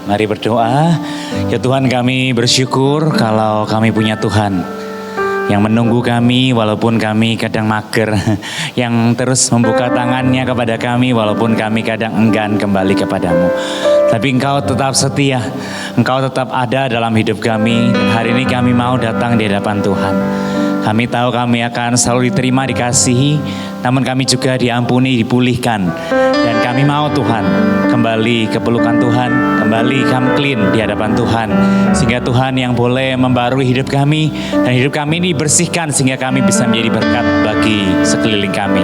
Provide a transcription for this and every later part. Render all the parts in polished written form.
Mari berdoa. Ya Tuhan, kami bersyukur kalau kami punya Tuhan yang menunggu kami walaupun kami kadang mager, yang terus membuka tangannya kepada kami walaupun kami kadang enggan kembali kepadamu. Tapi Engkau tetap setia, Engkau tetap ada dalam hidup kami, dan hari ini kami mau datang di hadapan Tuhan. Kami tahu kami akan selalu diterima, dikasihi, namun kami juga diampuni, dipulihkan. Dan kami mau Tuhan kembali ke pelukan Tuhan, kembali come clean di hadapan Tuhan. Sehingga Tuhan yang boleh membarui hidup kami, dan hidup kami ini dibersihkan sehingga kami bisa menjadi berkat bagi sekeliling kami.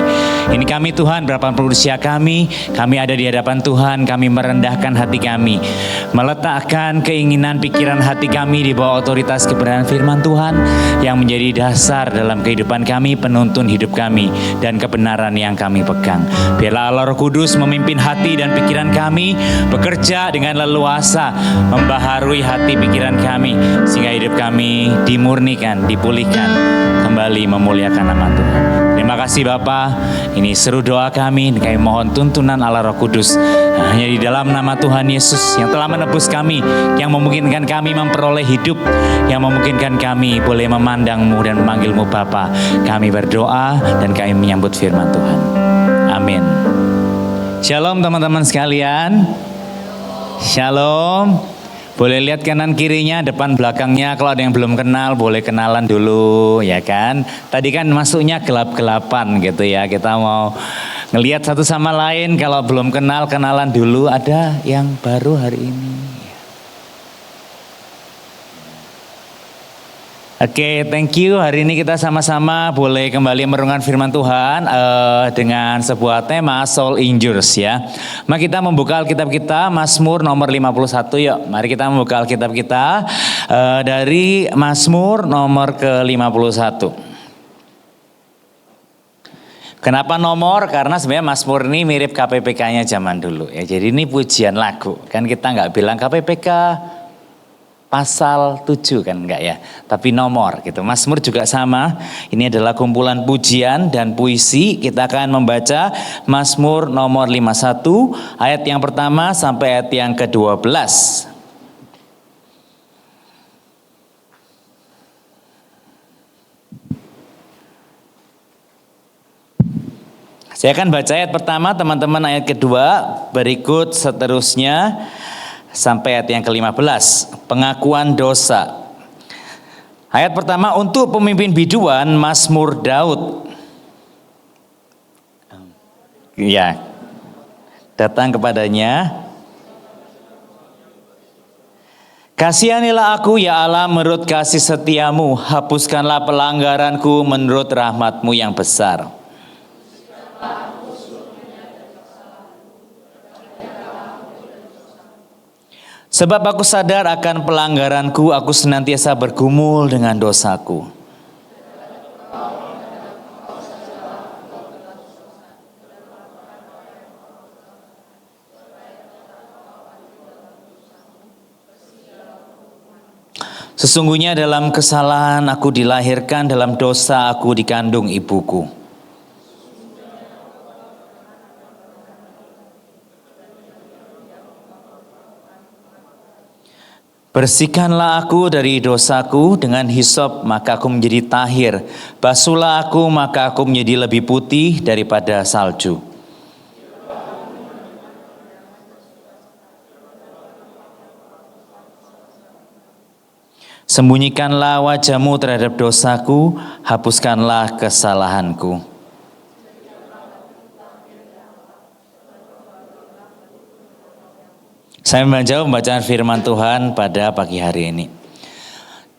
Ini kami Tuhan, berapapun usia kami ada di hadapan Tuhan, kami merendahkan hati kami, meletakkan keinginan pikiran hati kami di bawah otoritas kebenaran firman Tuhan yang menjadi dasar dalam kehidupan kami, penuntun hidup kami, dan kebenaran yang kami pegang. Biarlah Allah Roh Kudus memimpin hati dan pikiran kami, bekerja dengan leluasa, membaharui hati pikiran kami, sehingga hidup kami dimurnikan, dipulihkan, kembali memuliakan nama Tuhan. Terima kasih Bapa. Ini seru doa kami mohon tuntunan Allah Roh Kudus. Hanya di dalam nama Tuhan Yesus yang telah menebus kami, yang memungkinkan kami memperoleh hidup, yang memungkinkan kami boleh memandang-Mu dan memanggil-Mu Bapa. Kami berdoa dan kami menyambut firman Tuhan. Amin. Shalom teman-teman sekalian. Shalom. Boleh lihat kanan kirinya, depan belakangnya. Kalau ada yang belum kenal, boleh kenalan dulu, ya kan? Tadi kan masuknya gelap-gelapan gitu ya. Kita mau ngelihat satu sama lain. Kalau belum kenal, kenalan dulu. Ada yang baru hari ini. Oke, thank you. Hari ini kita sama-sama boleh kembali merenungkan firman Tuhan dengan sebuah tema Soul Injures ya. Mari kita membuka Alkitab kita, Mazmur nomor 51 yuk. Mari kita membuka Alkitab kita dari Mazmur nomor ke-51. Kenapa nomor? Karena sebenarnya Mazmur ini mirip KPPK-nya zaman dulu ya. Jadi ini pujian lagu. Kan kita nggak bilang KPPK pasal 7 kan enggak ya, tapi nomor gitu. Mazmur juga sama, ini adalah kumpulan pujian dan puisi. Kita akan membaca Mazmur nomor 51 ayat yang pertama sampai ayat yang ke-12. Saya akan baca ayat pertama, teman-teman ayat kedua, berikut seterusnya sampai ayat yang ke-15, pengakuan dosa. Ayat pertama, untuk pemimpin biduan, Mazmur Daud. Ya, datang kepadanya. Kasihanilah aku ya Allah menurut kasih setiamu, hapuskanlah pelanggaranku menurut rahmatmu yang besar. Sebab aku sadar akan pelanggaranku, aku senantiasa bergumul dengan dosaku. Sesungguhnya dalam kesalahan aku dilahirkan, dalam dosa aku dikandung ibuku. Bersihkanlah aku dari dosaku, dengan hisop maka aku menjadi tahir. Basuhlah aku maka aku menjadi lebih putih daripada salju. Sembunyikanlah wajahmu terhadap dosaku, hapuskanlah kesalahanku. Saya membaca pembacaan firman Tuhan pada pagi hari ini.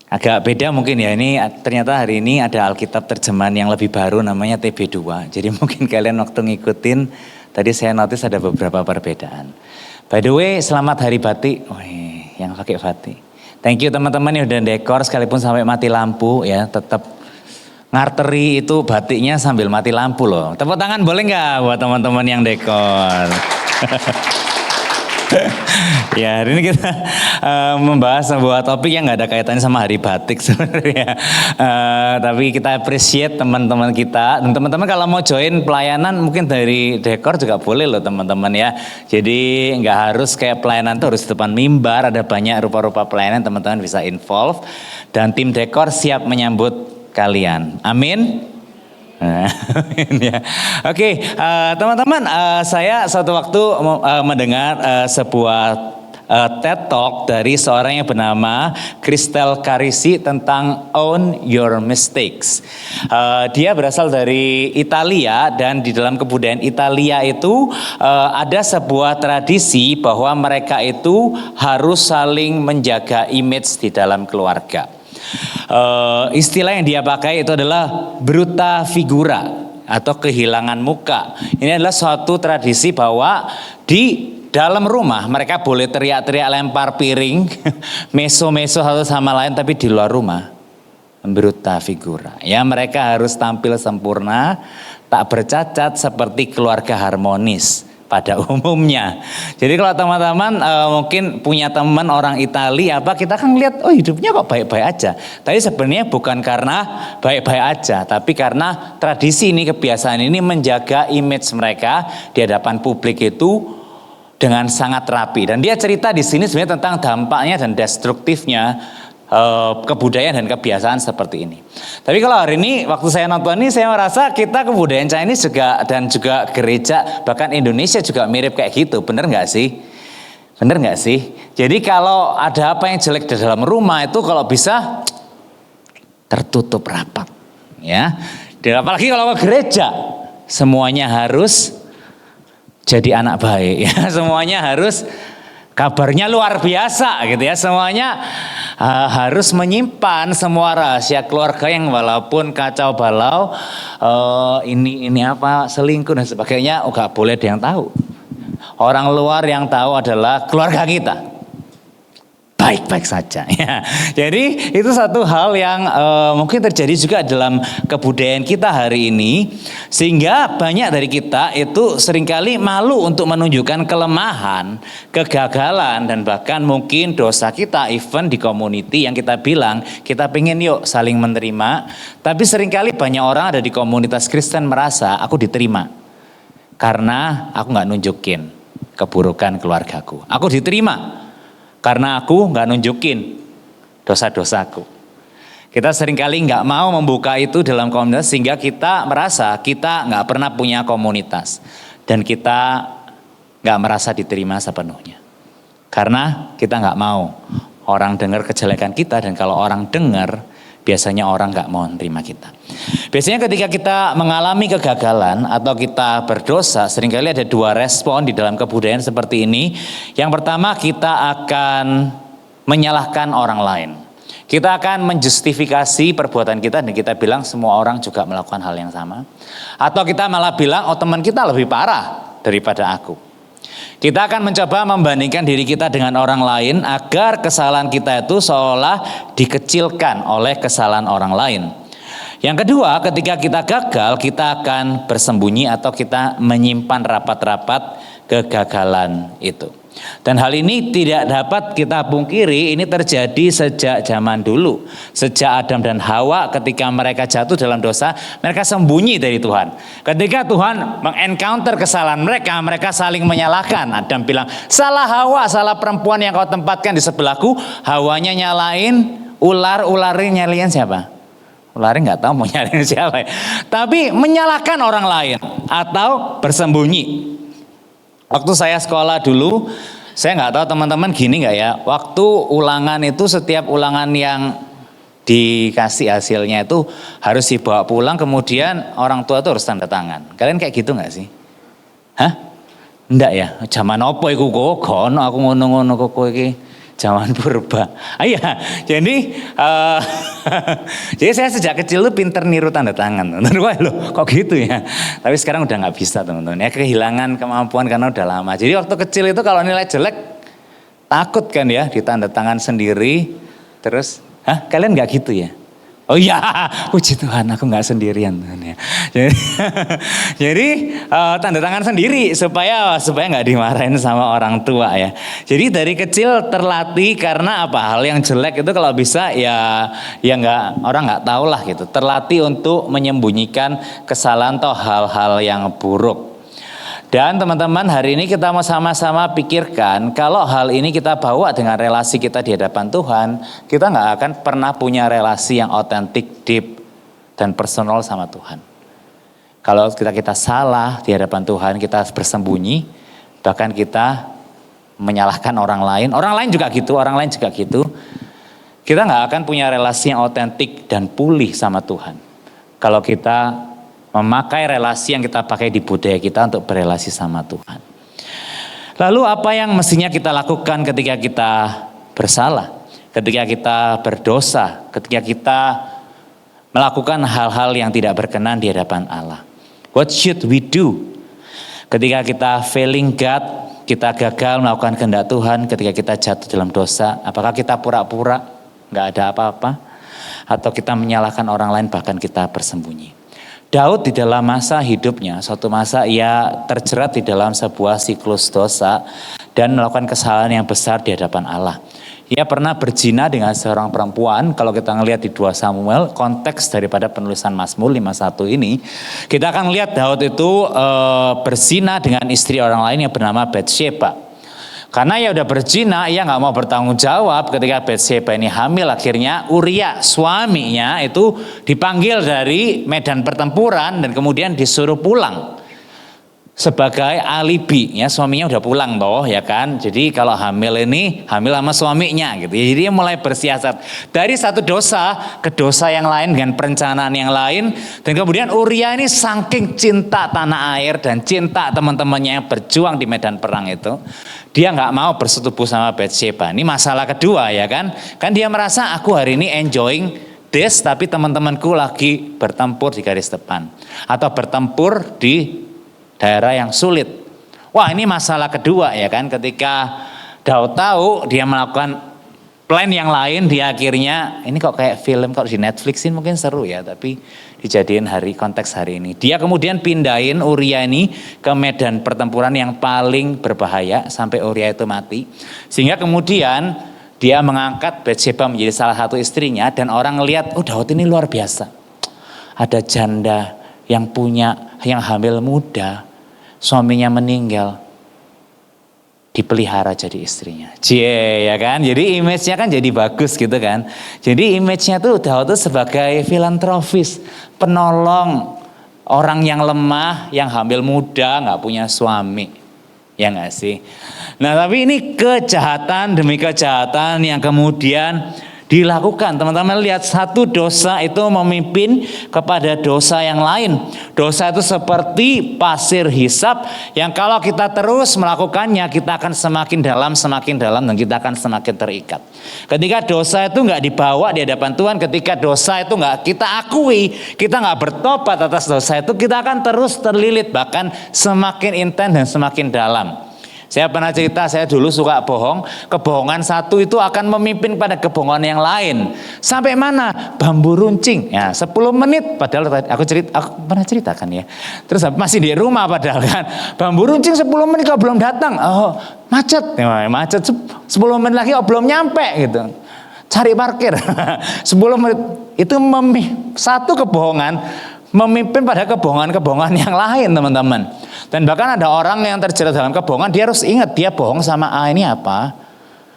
Agak beda mungkin ya, ini ternyata hari ini ada Alkitab terjemahan yang lebih baru namanya TB2. Jadi mungkin kalian waktu ngikutin, tadi saya notice ada beberapa perbedaan. By the way, selamat hari batik. Wih, yang pakai batik. Thank you teman-teman yang udah dekor sekalipun sampai mati lampu ya, tetap ngarteri itu batiknya sambil mati lampu loh. Tepuk tangan boleh nggak buat teman-teman yang dekor? Oke, teman-teman yang Ya, hari ini kita membahas sebuah topik yang nggak ada kaitannya sama hari batik sebenarnya. Tapi kita appreciate teman-teman kita. Dan teman-teman kalau mau join pelayanan mungkin dari dekor juga boleh loh teman-teman ya. Jadi nggak harus kayak pelayanan tuh harus di depan mimbar. Ada banyak rupa-rupa pelayanan, teman-teman bisa involve. Dan tim dekor siap menyambut kalian. Amin. Ya. Oke, teman-teman, saya suatu waktu mendengar sebuah TED Talk dari seorang yang bernama Crystal Carisi tentang Own Your Mistakes. Dia berasal dari Italia dan di dalam kebudayaan Italia itu ada sebuah tradisi bahwa mereka itu harus saling menjaga image di dalam keluarga. Istilah yang dia pakai itu adalah bruta figura atau kehilangan muka. Ini adalah suatu tradisi bahwa di dalam rumah mereka boleh teriak-teriak, lempar piring, meso-meso satu sama lain, tapi di luar rumah bruta figura. Ya, mereka harus tampil sempurna, tak bercacat seperti keluarga harmonis pada umumnya. Jadi kalau teman-teman mungkin punya teman orang Italia kita kan lihat hidupnya kok baik-baik aja. Tapi sebenarnya bukan karena baik-baik aja, tapi karena tradisi ini, kebiasaan ini menjaga image mereka di hadapan publik itu dengan sangat rapi. Dan dia cerita di sini sebenarnya tentang dampaknya dan destruktifnya kebudayaan dan kebiasaan seperti ini. Tapi kalau hari ini waktu saya nonton ini, saya merasa kita kebudayaan Chinese juga dan juga gereja bahkan Indonesia juga mirip kayak gitu. Bener nggak sih? Bener nggak sih? Jadi kalau ada apa yang jelek di dalam rumah itu kalau bisa tertutup rapat, ya. Dan apalagi kalau ke gereja, semuanya harus jadi anak baik, ya. Semuanya harus kabarnya luar biasa gitu ya. Semuanya harus menyimpan semua rahasia keluarga yang walaupun kacau balau, ini apa selingkuh dan sebagainya, nggak boleh ada yang tahu. Orang luar yang tahu adalah keluarga kita. Baik-baik saja ya. Jadi itu satu hal yang mungkin terjadi juga dalam kebudayaan kita hari ini, sehingga banyak dari kita itu seringkali malu untuk menunjukkan kelemahan, kegagalan, dan bahkan mungkin dosa kita even di community yang kita bilang kita pengen yuk saling menerima. Tapi seringkali banyak orang ada di komunitas Kristen merasa aku diterima karena aku nggak nunjukin keburukan keluargaku. Aku diterima karena aku nggak nunjukin dosa-dosaku. Kita seringkali nggak mau membuka itu dalam komunitas sehingga kita merasa kita nggak pernah punya komunitas dan kita nggak merasa diterima sepenuhnya. Karena kita nggak mau orang dengar kejelekan kita, dan kalau orang dengar biasanya orang nggak mau terima kita. Biasanya ketika kita mengalami kegagalan atau kita berdosa, seringkali ada dua respon di dalam kebudayaan seperti ini. Yang pertama, kita akan menyalahkan orang lain. Kita akan menjustifikasi perbuatan kita dan kita bilang semua orang juga melakukan hal yang sama. Atau kita malah bilang teman kita lebih parah daripada aku. Kita akan mencoba membandingkan diri kita dengan orang lain agar kesalahan kita itu seolah dikecilkan oleh kesalahan orang lain. Yang kedua, ketika kita gagal, kita akan bersembunyi atau kita menyimpan rapat-rapat kegagalan itu. Dan hal ini tidak dapat kita pungkiri, ini terjadi sejak zaman dulu. Sejak Adam dan Hawa ketika mereka jatuh dalam dosa, mereka sembunyi dari Tuhan. Ketika Tuhan mengencounter kesalahan mereka, mereka saling menyalahkan. Adam bilang, salah Hawa, salah perempuan yang kau tempatkan di sebelahku. Hawanya nyalain ular, ularnya nyalain siapa? Ularnya nggak tahu mau nyalain siapa. Tapi menyalahkan orang lain atau bersembunyi. Waktu saya sekolah dulu, saya nggak tahu teman-teman gini nggak ya, waktu ulangan itu setiap ulangan yang dikasih hasilnya itu harus dibawa pulang, kemudian orang tua itu harus tanda tangan. Kalian kayak gitu nggak sih? Hah? Enggak ya? Zaman opo iku kok kono aku ngono-ngono kok iki. Zaman purba. Iya, jadi saya sejak kecil tuh pinter niru tanda tangan. Wah loh, kok gitu ya? Tapi sekarang udah nggak bisa teman-teman. Ya kehilangan kemampuan karena udah lama. Jadi waktu kecil itu kalau nilai jelek takut kan ya ditanda tangan sendiri. Terus, kalian nggak gitu ya? Oh iya, puji Tuhan aku nggak sendirian Tuhan ya. Jadi, jadi tanda tangan sendiri supaya nggak dimarahin sama orang tua ya. Jadi dari kecil terlatih karena apa, hal yang jelek itu kalau bisa ya nggak, orang nggak tahu lah gitu. Terlatih untuk menyembunyikan kesalahan atau hal-hal yang buruk. Dan teman-teman, hari ini kita mau sama-sama pikirkan, kalau hal ini kita bawa dengan relasi kita di hadapan Tuhan, kita nggak akan pernah punya relasi yang otentik, deep, dan personal sama Tuhan. Kalau kita salah di hadapan Tuhan, kita bersembunyi, bahkan kita menyalahkan orang lain juga gitu, kita nggak akan punya relasi yang otentik dan pulih sama Tuhan. Kalau kita memakai relasi yang kita pakai di budaya kita untuk berelasi sama Tuhan. Lalu apa yang mestinya kita lakukan ketika kita bersalah, ketika kita berdosa, ketika kita melakukan hal-hal yang tidak berkenan di hadapan Allah? What should we do? Ketika kita failing God, kita gagal melakukan kehendak Tuhan, ketika kita jatuh dalam dosa, apakah kita pura-pura nggak ada apa-apa? Atau kita menyalahkan orang lain, bahkan kita bersembunyi? Daud di dalam masa hidupnya, suatu masa ia terjerat di dalam sebuah siklus dosa dan melakukan kesalahan yang besar di hadapan Allah. Ia pernah berzina dengan seorang perempuan. Kalau kita ngelihat di 2 Samuel, konteks daripada penulisan Mazmur 51 ini, kita akan lihat Daud itu berzina dengan istri orang lain yang bernama Batsheba. Karena ia udah berzina, ia nggak mau bertanggung jawab ketika Batsheba ini hamil. Akhirnya Uria suaminya itu dipanggil dari medan pertempuran dan kemudian disuruh pulang sebagai alibi ya, suaminya udah pulang toh ya kan. Jadi kalau hamil ini hamil sama suaminya gitu. Jadi dia mulai bersiasat dari satu dosa ke dosa yang lain dengan perencanaan yang lain. Dan kemudian Uria ini saking cinta tanah air dan cinta teman-temannya yang berjuang di medan perang itu, dia nggak mau bersetubuh sama Batsheba. Ini masalah kedua ya kan. Kan dia merasa aku hari ini enjoying this, tapi teman-temanku lagi bertempur di garis depan atau bertempur di daerah yang sulit. Wah, ini masalah kedua ya kan. Ketika Daud tahu dia melakukan plan yang lain, dia akhirnya, ini kok kayak film, kok di Netflixin mungkin seru ya, tapi dijadiin konteks hari ini. Dia kemudian pindahin Uria ini ke medan pertempuran yang paling berbahaya sampai Uria itu mati. Sehingga kemudian dia mengangkat Batsheba menjadi salah satu istrinya, dan orang ngelihat, oh Daud ini luar biasa. Ada janda yang hamil muda, suaminya meninggal, dipelihara jadi istrinya. Ya kan? Jadi image-nya kan jadi bagus gitu kan. Jadi image-nya tuh Daud tuh sebagai filantropis, penolong orang yang lemah, yang hamil muda, nggak punya suami. Ya nggak sih? Nah tapi ini kejahatan demi kejahatan yang kemudian dilakukan. Teman-teman lihat, satu dosa itu memimpin kepada dosa yang lain. Dosa itu seperti pasir hisap yang kalau kita terus melakukannya, kita akan semakin dalam dan kita akan semakin terikat. Ketika dosa itu nggak dibawa di hadapan Tuhan, ketika dosa itu nggak kita akui, kita nggak bertobat atas dosa itu, kita akan terus terlilit, bahkan semakin intens dan semakin dalam. Saya pernah cerita, saya dulu suka bohong. Kebohongan satu itu akan memimpin pada kebohongan yang lain. Sampai mana? Bambu runcing. Ya, 10 menit. Padahal aku pernah ceritakan ya. Terus masih di rumah padahal kan. Bambu runcing 10 menit kok belum datang. Oh, macet. Ya, macet 10 menit lagi belum nyampe gitu. Cari parkir. 10 menit. Itu satu kebohongan memimpin pada kebohongan-kebohongan yang lain, teman-teman. Dan bahkan ada orang yang terjerat dalam kebohongan, dia harus ingat dia bohong sama A ini apa,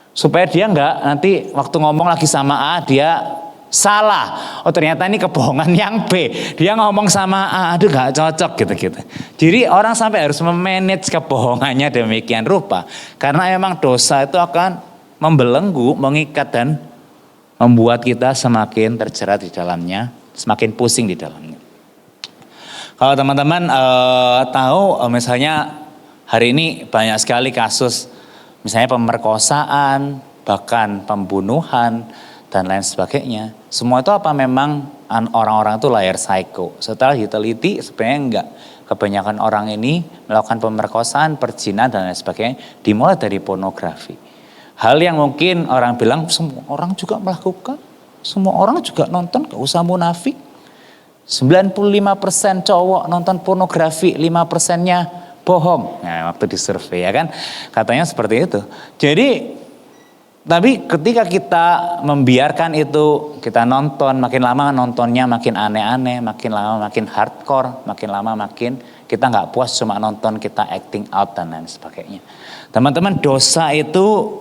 supaya dia nggak nanti waktu ngomong lagi sama A dia salah. Oh ternyata ini kebohongan yang B, dia ngomong sama A, aduh nggak cocok gitu-gitu. Jadi orang sampai harus memanage kebohongannya demikian rupa, karena emang dosa itu akan membelenggu, mengikat dan membuat kita semakin terjerat di dalamnya, semakin pusing di dalamnya. Kalau teman-teman tahu misalnya hari ini banyak sekali kasus misalnya pemerkosaan, bahkan pembunuhan dan lain sebagainya. Semua itu apa memang orang-orang itu layar psycho? Setelah diteliti sebenarnya enggak. Kebanyakan orang ini melakukan pemerkosaan, perzinahan dan lain sebagainya dimulai dari pornografi. Hal yang mungkin orang bilang semua orang juga melakukan. Semua orang juga nonton, gak usah munafik. 95% cowok nonton pornografi, 5%-nya bohong. Nah, waktu disurvei ya kan, katanya seperti itu. Jadi, tapi ketika kita membiarkan itu, kita nonton, makin lama nontonnya makin aneh-aneh, makin lama makin hardcore, makin lama makin kita nggak puas cuma nonton, kita acting out dan lain sebagainya. Teman-teman, dosa itu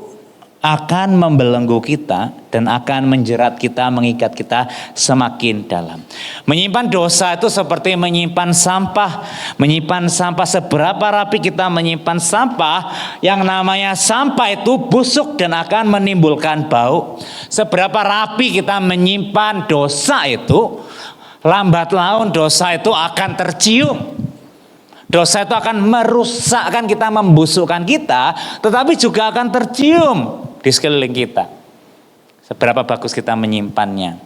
akan membelenggu kita dan akan menjerat kita, mengikat kita semakin dalam. Menyimpan dosa itu seperti menyimpan sampah. Menyimpan sampah, seberapa rapi kita menyimpan sampah, yang namanya sampah itu busuk dan akan menimbulkan bau. Seberapa rapi kita menyimpan dosa itu, lambat laun dosa itu akan tercium. Dosa itu akan merusakkan kita, membusukkan kita, tetapi juga akan tercium di sekeliling kita. Seberapa bagus kita menyimpannya,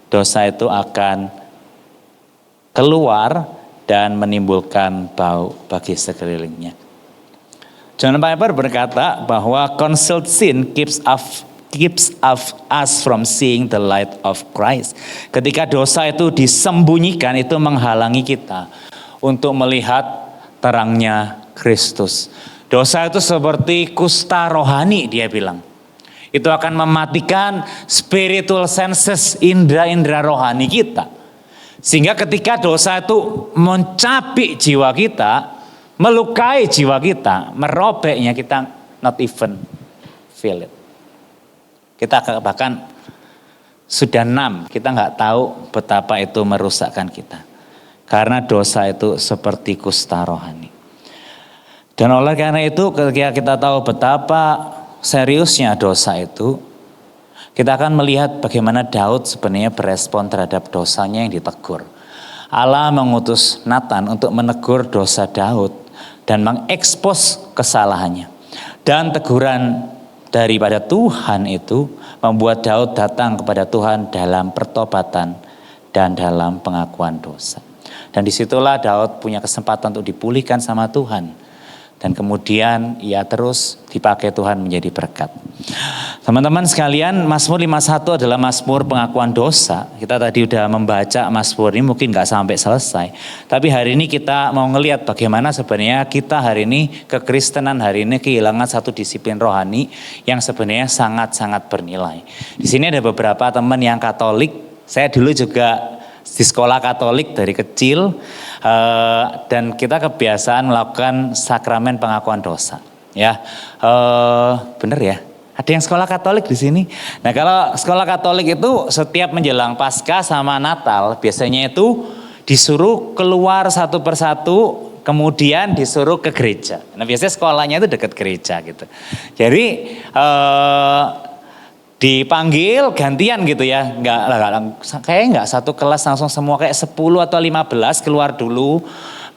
dosa itu akan keluar dan menimbulkan bau bagi sekelilingnya. John Piper berkata bahwa concealed sin keeps us from seeing the light of Christ. Ketika dosa itu disembunyikan, itu menghalangi kita untuk melihat terangnya Kristus. Dosa itu seperti kusta rohani, dia bilang. Itu akan mematikan spiritual senses, indera-indera rohani kita. Sehingga ketika dosa itu mencapik jiwa kita, melukai jiwa kita, merobeknya, kita not even feel it. Kita bahkan sudah numb, kita nggak tahu betapa itu merusakkan kita. Karena dosa itu seperti kusta rohani. Dan oleh karena itu ketika kita tahu betapa seriusnya dosa itu, kita akan melihat bagaimana Daud sebenarnya berespon terhadap dosanya yang ditegur. Allah mengutus Nathan untuk menegur dosa Daud dan mengekspos kesalahannya. Dan teguran daripada Tuhan itu membuat Daud datang kepada Tuhan dalam pertobatan dan dalam pengakuan dosa. Dan disitulah Daud punya kesempatan untuk dipulihkan sama Tuhan. Dan kemudian ia terus dipakai Tuhan menjadi berkat. Teman-teman sekalian, Mazmur 51 adalah Mazmur pengakuan dosa. Kita tadi udah membaca Mazmur ini, mungkin gak sampai selesai. Tapi hari ini kita mau ngelihat bagaimana sebenarnya kita hari ini, kekristenan hari ini kehilangan satu disiplin rohani yang sebenarnya sangat-sangat bernilai. Di sini ada beberapa teman yang Katolik. Saya dulu juga di sekolah Katolik dari kecil, dan kita kebiasaan melakukan sakramen pengakuan dosa. Ya, bener ya. Ada yang sekolah Katolik di sini. Nah, kalau sekolah Katolik itu setiap menjelang Paskah sama Natal biasanya itu disuruh keluar satu persatu, kemudian disuruh ke gereja. Nah, biasanya sekolahnya itu dekat gereja gitu. Jadi dipanggil gantian gitu ya, kayaknya nggak satu kelas langsung semua, kayak 10 atau 15 keluar dulu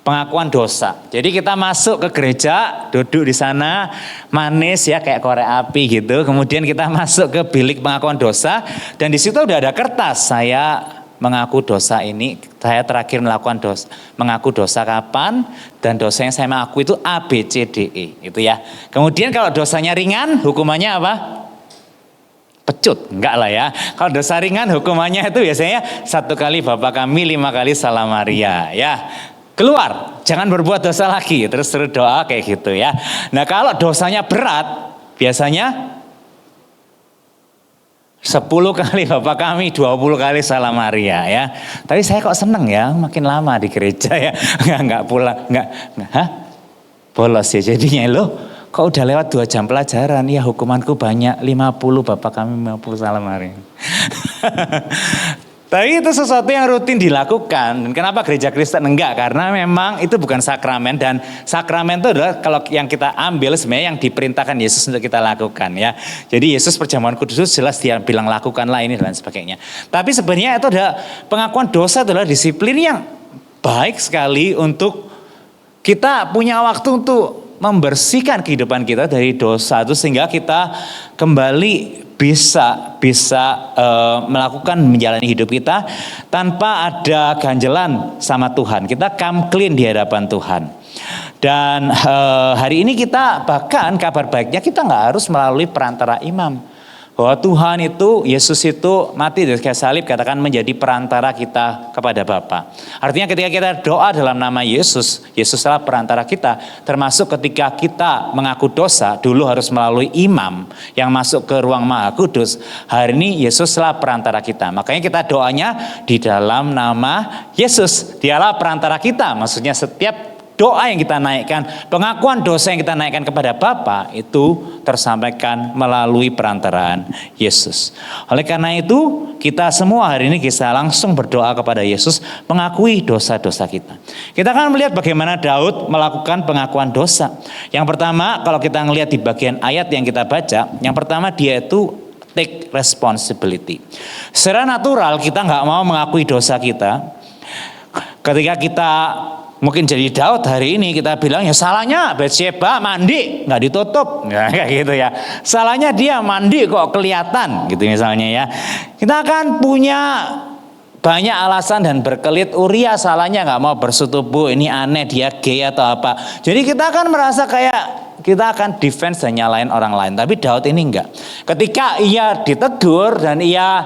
pengakuan dosa. Jadi kita masuk ke gereja, duduk di sana manis ya kayak korek api gitu. Kemudian kita masuk ke bilik pengakuan dosa dan di situ udah ada kertas, saya mengaku dosa ini, saya terakhir melakukan dosa, mengaku dosa kapan, dan dosa yang saya mengaku itu A, B, C, D, E gitu ya. Kemudian kalau dosanya ringan, hukumannya apa? Pecut, enggak lah ya. Kalau dosa ringan hukumannya itu biasanya 1 kali Bapa Kami, 5 kali Salam Maria ya. Keluar, jangan berbuat dosa lagi, terus suruh doa kayak gitu ya. Nah kalau dosanya berat, biasanya 10 kali Bapa Kami, 20 kali Salam Maria ya. Tapi saya kok seneng ya, makin lama di gereja ya. Enggak pulang, enggak. Bolos ya jadinya loh. Kok udah lewat 2 jam pelajaran, ya hukumanku banyak, 50 Bapa Kami, 50 Salam Maria. Tapi itu sesuatu yang rutin dilakukan. Dan kenapa gereja Kristen enggak? Karena memang itu bukan sakramen, dan sakramen itu adalah kalau yang kita ambil sebenarnya yang diperintahkan Yesus untuk kita lakukan ya. Jadi Yesus perjamuan kudus jelas dia bilang lakukanlah ini dan sebagainya. Tapi sebenarnya itu ada pengakuan dosa adalah disiplin yang baik sekali untuk kita punya waktu untuk membersihkan kehidupan kita dari dosa itu sehingga kita kembali bisa melakukan menjalani hidup kita tanpa ada ganjelan sama Tuhan. Kita come clean di hadapan Tuhan. Dan hari ini kita bahkan kabar baiknya kita nggak harus melalui perantara imam. bahwa Tuhan itu, Yesus itu mati di kayu salib, katakan menjadi perantara kita kepada Bapa. Artinya ketika kita doa dalam nama Yesus, Yesuslah perantara kita. Termasuk ketika kita mengaku dosa, dulu harus melalui imam yang masuk ke ruang Maha Kudus. Hari ini Yesuslah perantara kita. Makanya kita doanya di dalam nama Yesus. Dialah perantara kita. Maksudnya setiap doa yang kita naikkan, pengakuan dosa yang kita naikkan kepada Bapa itu tersampaikan melalui perantaraan Yesus. Oleh karena itu, kita semua hari ini bisa langsung berdoa kepada Yesus, mengakui dosa-dosa kita. Kita akan melihat bagaimana Daud melakukan pengakuan dosa. Yang pertama, kalau kita melihat di bagian ayat yang kita baca, yang pertama dia itu take responsibility. Secara natural kita nggak mau mengakui dosa kita. Ketika kita mungkin jadi Daud hari ini kita bilang ya salahnya Batsyeba mandi nggak ditutup, ya, kayak gitu ya. Salahnya dia mandi kok kelihatan, gitu misalnya ya. Kita akan punya banyak alasan dan berkelit. Uria salahnya nggak mau bersetubuh, ini aneh, dia gay atau apa. Jadi kita akan merasa kayak kita akan defense dan nyalain orang lain. Tapi Daud ini enggak. Ketika ia ditegur dan ia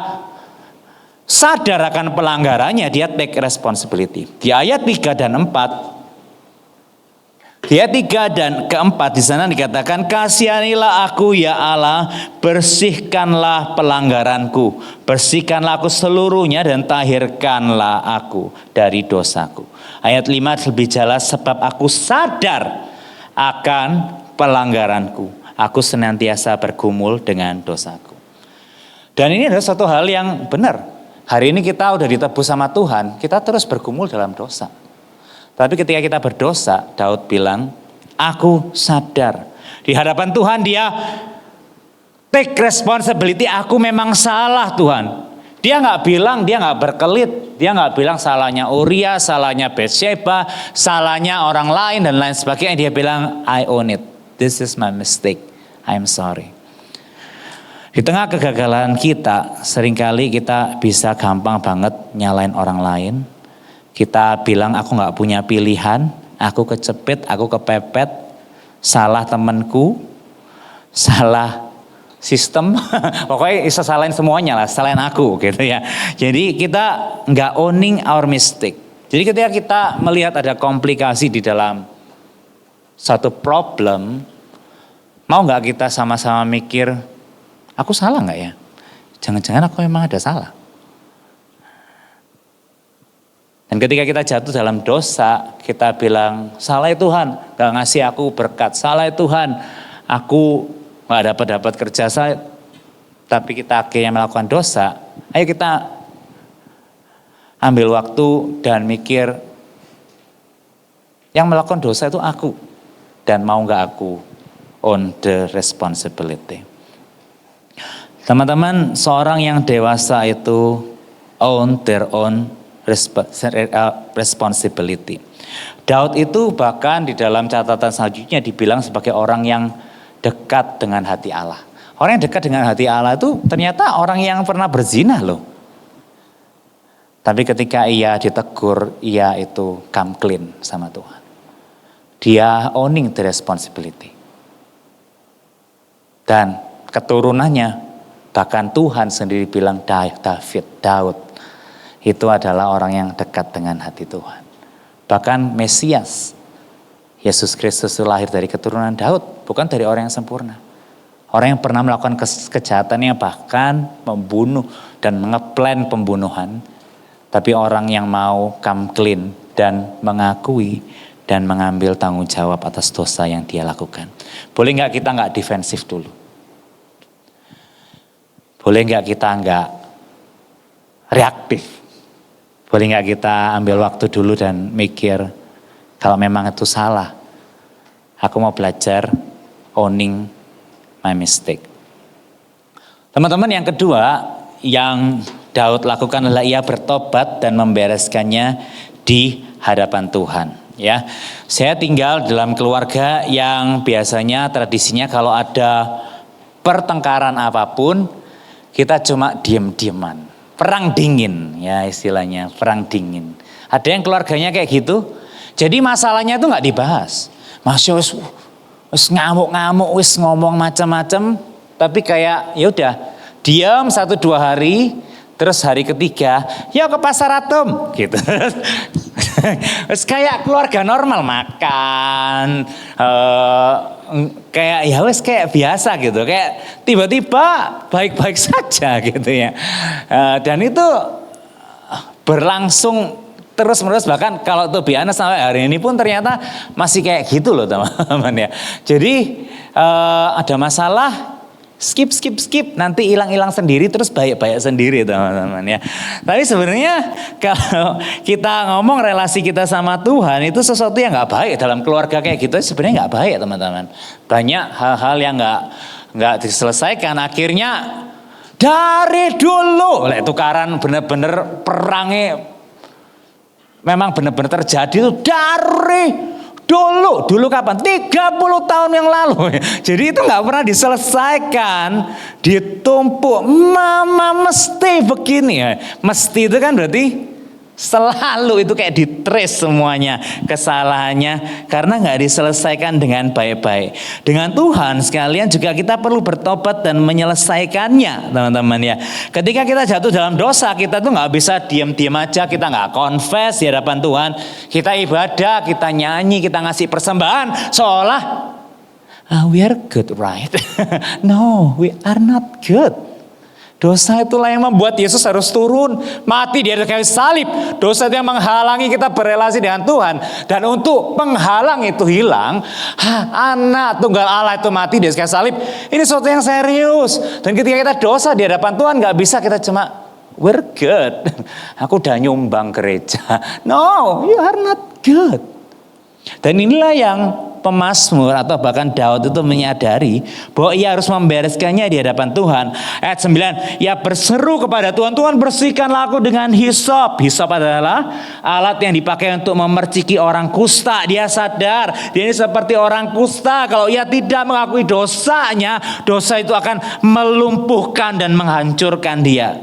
sadar akan pelanggarannya, dia take responsibility. Di ayat 3 dan 4, di ayat 3 dan keempat di sana dikatakan, kasihanilah aku ya Allah, bersihkanlah pelanggaranku, bersihkanlah aku seluruhnya dan tahirkanlah aku dari dosaku. Ayat 5 lebih jelas, sebab aku sadar akan pelanggaranku, aku senantiasa bergumul dengan dosaku. Dan ini adalah satu hal yang benar. Hari ini kita udah ditebus sama Tuhan, kita terus bergumul dalam dosa. Tapi ketika kita berdosa, Daud bilang, aku sadar. Di hadapan Tuhan dia take responsibility, aku memang salah Tuhan. Dia nggak bilang, dia nggak berkelit, dia nggak bilang salahnya Uria, salahnya Batsyeba, salahnya orang lain dan lain sebagainya. Dia bilang, I own it, this is my mistake, I'm sorry. Di tengah kegagalan kita, seringkali kita bisa gampang banget nyalain orang lain. Kita bilang aku gak punya pilihan, aku kecepit, aku kepepet, salah temanku, salah sistem, pokoknya bisa salahin semuanya lah, salahin aku gitu ya. Jadi kita gak owning our mistake. Jadi ketika kita melihat ada komplikasi di dalam satu problem, mau gak kita sama-sama mikir, aku salah nggak ya? Jangan-jangan aku memang ada salah. Dan ketika kita jatuh dalam dosa, kita bilang, salah ya Tuhan, nggak ngasih aku berkat. Salah ya Tuhan, aku nggak dapat kerja saya. Tapi kita akhirnya melakukan dosa. Ayo kita ambil waktu dan mikir, yang melakukan dosa itu aku. Dan mau nggak aku on the responsibility. Teman-teman, seorang yang dewasa itu own their own responsibility. Daud itu bahkan di dalam catatan selanjutnya dibilang sebagai orang yang dekat dengan hati Allah. Orang yang dekat dengan hati Allah itu ternyata orang yang pernah berzina loh. Tapi ketika ia ditegur, ia itu come clean sama Tuhan. Dia owning the responsibility. Dan keturunannya, bahkan Tuhan sendiri bilang Daud itu adalah orang yang dekat dengan hati Tuhan. Bahkan Mesias, Yesus Kristus itu lahir dari keturunan Daud, bukan dari orang yang sempurna. Orang yang pernah melakukan kejahatannya, bahkan membunuh dan mengeplan pembunuhan. Tapi orang yang mau come clean dan mengakui dan mengambil tanggung jawab atas dosa yang dia lakukan. Boleh nggak kita nggak defensif dulu? Boleh nggak kita nggak reaktif? Boleh nggak kita ambil waktu dulu dan mikir, kalau memang itu salah, aku mau belajar owning my mistake. Teman-teman, yang kedua yang Daud lakukan adalah ia bertobat dan membereskannya di hadapan Tuhan. Ya, saya tinggal dalam keluarga yang biasanya tradisinya kalau ada pertengkaran apapun, kita cuma diem-dieman, perang dingin ya istilahnya, perang dingin. Ada yang keluarganya kayak gitu, jadi masalahnya itu nggak dibahas. Masih wis ngamuk-ngamuk, wis ngomong macam-macam, tapi kayak ya udah Diam 1-2 hari, terus hari ketiga, yuk ke pasar Atom gitu. Kayak keluarga normal makan, kayak ya wes kayak biasa gitu, kayak tiba-tiba baik-baik saja gitu ya. Dan itu berlangsung terus-menerus, bahkan kalau tuh biasa sampai hari ini pun ternyata masih kayak gitu loh teman-teman ya. Jadi ada masalah, skip, nanti hilang sendiri, terus baik sendiri teman-teman ya. Tapi sebenarnya kalau kita ngomong relasi kita sama Tuhan itu sesuatu yang nggak baik dalam keluarga kayak gitu, sebenarnya nggak baik teman-teman. Banyak hal-hal yang nggak diselesaikan, akhirnya dari dulu tukaran bener-bener perangnya memang benar-benar terjadi itu dari dulu kapan? 30 tahun yang lalu. Jadi itu nggak pernah diselesaikan, ditumpuk. Mama mesti begini ya. Mesti itu kan berarti selalu itu kayak ditrace semuanya kesalahannya karena nggak diselesaikan dengan baik-baik. Dengan Tuhan sekalian juga kita perlu bertobat dan menyelesaikannya teman-teman ya. Ketika kita jatuh dalam dosa, kita tuh nggak bisa diam-diam aja, kita nggak confess di hadapan Tuhan. Kita ibadah, kita nyanyi, kita ngasih persembahan seolah we are good, right? No, we are not good. Dosa itulah yang membuat Yesus harus turun, mati di atas kayu salib. Dosa itu yang menghalangi kita berelasi dengan Tuhan. Dan untuk penghalang itu hilang, anak tunggal Allah itu mati di atas kayu salib. Ini sesuatu yang serius. Dan ketika kita dosa di hadapan Tuhan, gak bisa kita cuma we're good. Aku udah nyumbang gereja. No, you are not good. Dan inilah yang pemazmur atau bahkan Daud itu menyadari bahwa ia harus membereskannya di hadapan Tuhan. Ayat 9, ia berseru kepada Tuhan, Tuhan bersihkanlah aku dengan hisop. Hisop adalah alat yang dipakai untuk memerciki orang kusta. Dia sadar dia ini seperti orang kusta. Kalau ia tidak mengakui dosanya, dosa itu akan melumpuhkan dan menghancurkan dia.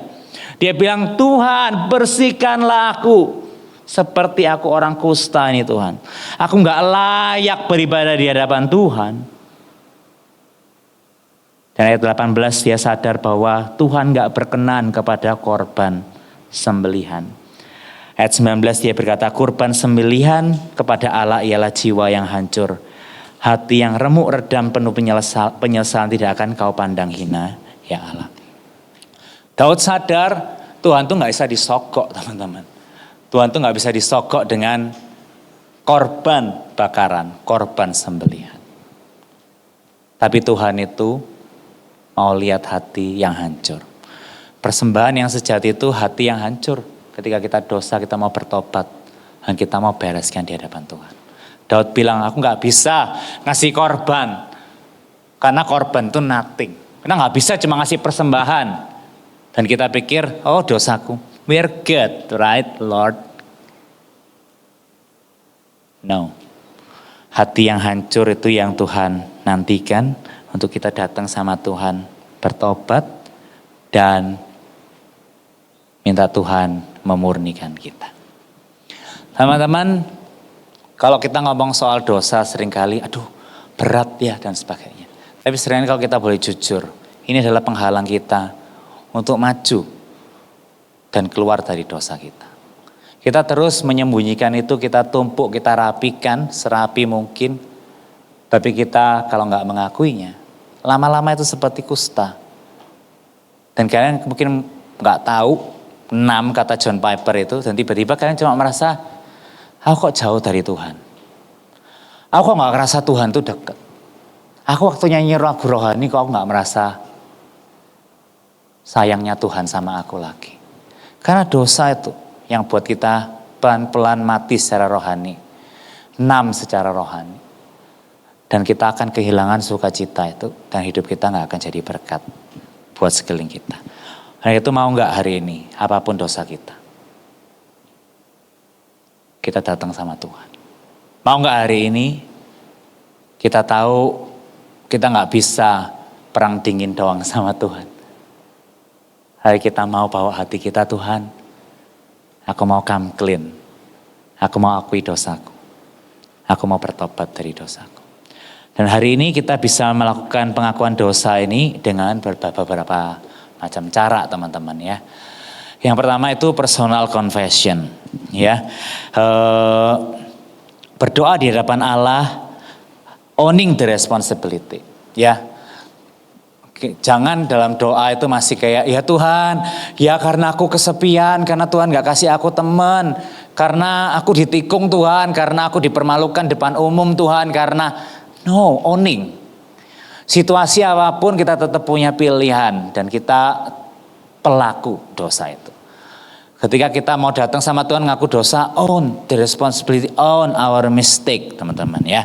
Dia bilang, Tuhan bersihkanlah aku. Seperti aku orang kusta ini Tuhan. Aku gak layak beribadah di hadapan Tuhan. Dan ayat 18 dia sadar bahwa Tuhan gak berkenan kepada korban sembelihan. Ayat 19 dia berkata, kurban sembelihan kepada Allah ialah jiwa yang hancur. Hati yang remuk redam penuh penyesalan tidak akan kau pandang hina ya Allah. Daud sadar Tuhan tuh gak bisa disogok teman-teman. Tuhan tuh gak bisa disogok dengan korban bakaran, korban sembelihan. Tapi Tuhan itu mau lihat hati yang hancur. Persembahan yang sejati itu hati yang hancur. Ketika kita dosa, kita mau bertobat. Dan kita mau bereskan di hadapan Tuhan. Daud bilang, aku gak bisa ngasih korban. Karena korban itu nothing. Kita gak bisa cuma ngasih persembahan. Dan kita pikir, oh dosaku. We're good, right Lord? No. Hati yang hancur itu yang Tuhan nantikan untuk kita datang sama Tuhan, bertobat dan minta Tuhan memurnikan kita. Teman-teman, kalau kita ngomong soal dosa seringkali, aduh berat ya dan sebagainya. Tapi seringkali kalau kita boleh jujur, ini adalah penghalang kita untuk maju dan keluar dari dosa kita. Kita terus menyembunyikan itu, kita tumpuk, kita rapikan serapi mungkin. Tapi kita kalau nggak mengakuinya, lama-lama itu seperti kusta. Dan kalian mungkin nggak tahu 6 kata John Piper itu, dan tiba-tiba kalian cuma merasa, aku kok jauh dari Tuhan. Aku kok nggak ngerasa Tuhan itu dekat. Aku waktu nyanyi lagu rohani kok nggak merasa sayangnya Tuhan sama aku lagi. Karena dosa itu yang buat kita pelan-pelan mati secara rohani. 6 secara rohani. Dan kita akan kehilangan sukacita itu. Dan hidup kita gak akan jadi berkat buat sekeliling kita. Karena itu mau gak hari ini, apapun dosa kita, kita datang sama Tuhan. Mau gak hari ini, kita tahu kita gak bisa perang dingin doang sama Tuhan. Hari kita mau bawa hati kita, Tuhan, aku mau come clean. Aku mau akui dosaku. Aku mau bertobat dari dosaku. Dan hari ini kita bisa melakukan pengakuan dosa ini dengan beberapa macam cara teman-teman ya. Yang pertama itu personal confession ya. Berdoa di hadapan Allah, owning the responsibility ya. Jangan dalam doa itu masih kayak, ya Tuhan, ya karena aku kesepian, karena Tuhan gak kasih aku teman, karena aku ditikung Tuhan, karena aku dipermalukan depan umum Tuhan, karena no, owning. Situasi apapun kita tetap punya pilihan dan kita pelaku dosa itu. Ketika kita mau datang sama Tuhan ngaku dosa, own the responsibility, own our mistake teman-teman ya.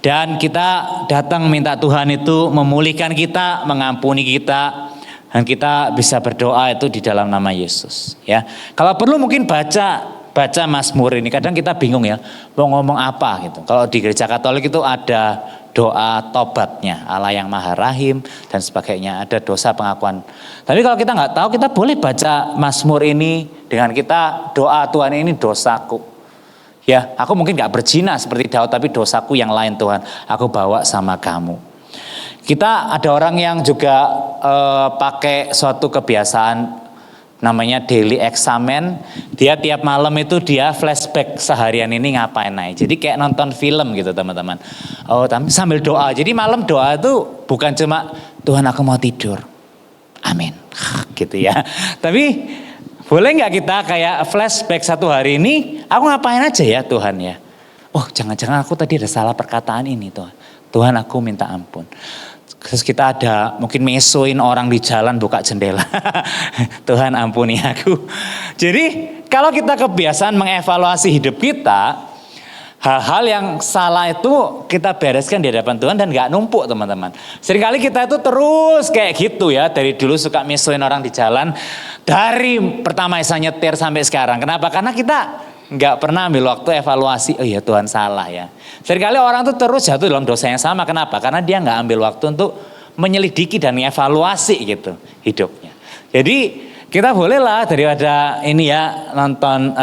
Dan kita datang minta Tuhan itu memulihkan kita, mengampuni kita. Dan kita bisa berdoa itu di dalam nama Yesus ya. Kalau perlu mungkin baca Mazmur ini. Kadang kita bingung ya mau ngomong apa gitu. Kalau di gereja Katolik itu ada doa tobatnya, Allah yang Maha Rahim dan sebagainya, ada dosa pengakuan. Tapi kalau kita nggak tahu, kita boleh baca Mazmur ini dengan kita doa, Tuhan ini dosaku. Ya, aku mungkin nggak berzina seperti Daud, tapi dosaku yang lain Tuhan, aku bawa sama kamu. Kita ada orang yang juga pakai suatu kebiasaan namanya daily examen. Dia tiap malam itu dia flashback seharian ini ngapain aja. Jadi kayak nonton film gitu teman-teman. Oh, sambil doa. Jadi malam doa itu bukan cuma Tuhan aku mau tidur. Amin. Gitu ya. Tapi boleh nggak kita kayak flashback satu hari ini, aku ngapain aja ya Tuhan ya. Oh, jangan-jangan aku tadi ada salah perkataan ini Tuhan. Tuhan aku minta ampun. Terus kita ada mungkin mesoin orang di jalan buka jendela. Tuhan ampuni aku. Jadi kalau kita kebiasaan mengevaluasi hidup kita, hal-hal yang salah itu kita bereskan di hadapan Tuhan dan gak numpuk teman-teman. Seringkali kita itu terus kayak gitu ya. Dari dulu suka mesoin orang di jalan. Dari pertama Esa nyetir sampai sekarang. Kenapa? Karena kita nggak pernah ambil waktu evaluasi, oh iya Tuhan salah ya. Seringkali orang tuh terus jatuh dalam dosa yang sama. Kenapa? Karena dia nggak ambil waktu untuk menyelidiki dan evaluasi gitu hidupnya. Jadi kita bolehlah daripada ini ya nonton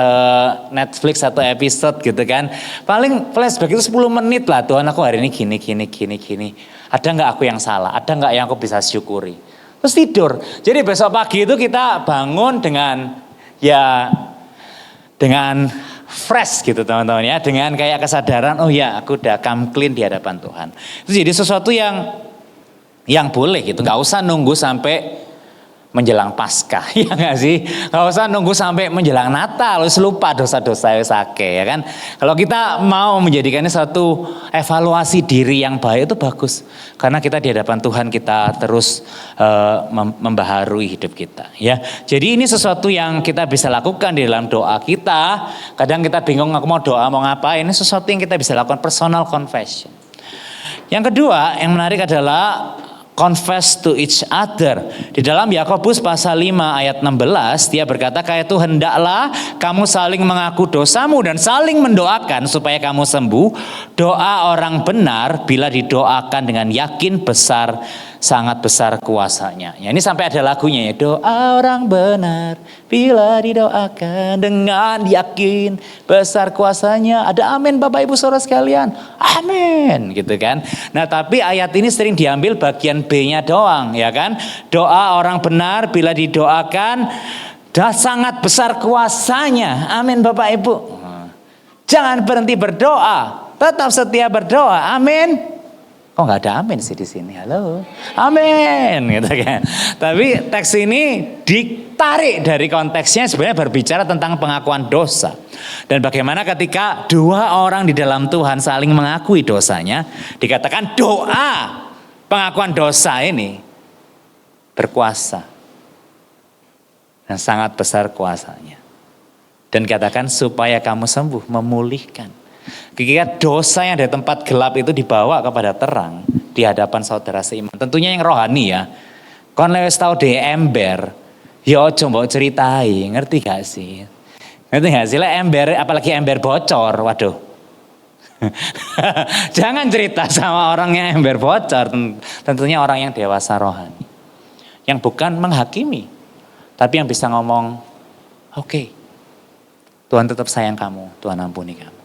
Netflix satu episode gitu kan. Paling flashback itu 10 menit lah. Tuhan aku hari ini gini. Ada nggak aku yang salah? Ada nggak yang aku bisa syukuri? Terus tidur. Jadi besok pagi itu kita bangun dengan fresh gitu teman-teman ya. Dengan kayak kesadaran, oh ya aku udah come clean di hadapan Tuhan. Itu jadi sesuatu yang boleh gitu. Gak usah nunggu sampai menjelang Paskah, ya gak sih? Gak usah nunggu sampai menjelang Natal, harus lupa dosa-dosa yang sake ya kan. Kalau kita mau menjadikannya satu evaluasi diri yang baik itu bagus. Karena kita di hadapan Tuhan kita terus membaharui hidup kita ya. Jadi ini sesuatu yang kita bisa lakukan di dalam doa kita. Kadang kita bingung aku mau doa mau ngapain. Ini sesuatu yang kita bisa lakukan, personal confession. Yang kedua yang menarik adalah confess to each other. Di dalam Yakobus pasal 5 ayat 16 dia berkata kayak itu hendaklah kamu saling mengaku dosamu dan saling mendoakan supaya kamu sembuh. Doa orang benar bila didoakan dengan yakin besar, sangat besar kuasanya. Ya, ini sampai ada lagunya ya. Doa orang benar bila didoakan dengan yakin besar kuasanya. Ada amin Bapak Ibu Saudara sekalian. Amin gitu kan. Nah tapi ayat ini sering diambil bagian B-nya doang ya kan. Doa orang benar bila didoakan sangat besar kuasanya. Amin Bapak Ibu. Jangan berhenti berdoa. Tetap setia berdoa. Amin. Kok nggak ada amin sih di sini? Halo, amin, gitu kan. Tapi teks ini ditarik dari konteksnya sebenarnya berbicara tentang pengakuan dosa dan bagaimana ketika dua orang di dalam Tuhan saling mengakui dosanya, dikatakan doa pengakuan dosa ini berkuasa dan sangat besar kuasanya. Dan katakan supaya kamu sembuh, memulihkan. Ketika dosa yang dari tempat gelap itu dibawa kepada terang di hadapan saudara seiman. Tentunya yang rohani ya. Kon lewis tau de ember. Ya ojo mbok ceritai, ngerti gak sih? Ngerti gak sih? Ember, apalagi ember bocor, waduh. Jangan cerita sama orang yang ember bocor. Tentunya orang yang dewasa rohani. Yang bukan menghakimi. Tapi yang bisa ngomong, oke, Tuhan tetap sayang kamu, Tuhan ampuni kamu.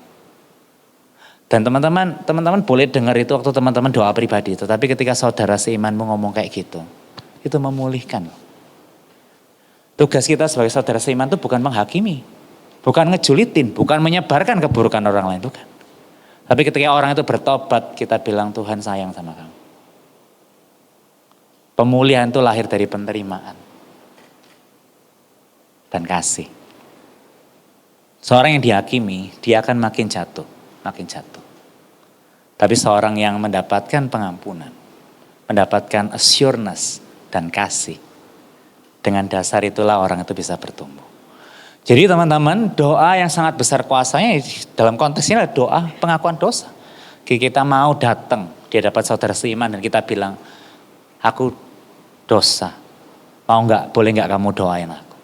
Dan teman-teman boleh dengar itu waktu teman-teman doa pribadi itu. Tapi ketika saudara seimanmu ngomong kayak gitu, itu memulihkan. Tugas kita sebagai saudara seiman itu bukan menghakimi, bukan ngejulitin, bukan menyebarkan keburukan orang lain, bukan. Tapi ketika orang itu bertobat, kita bilang Tuhan sayang sama kamu. Pemulihan itu lahir dari penerimaan dan kasih. Seorang yang dihakimi, dia akan makin jatuh, makin jatuh. Tapi seorang yang mendapatkan pengampunan, mendapatkan assurance dan kasih, dengan dasar itulah orang itu bisa bertumbuh. Jadi teman-teman, doa yang sangat besar kuasanya dalam konteks ini adalah doa pengakuan dosa. Kita mau datang di hadapan saudara seiman dan kita bilang, aku dosa, boleh nggak kamu doain aku?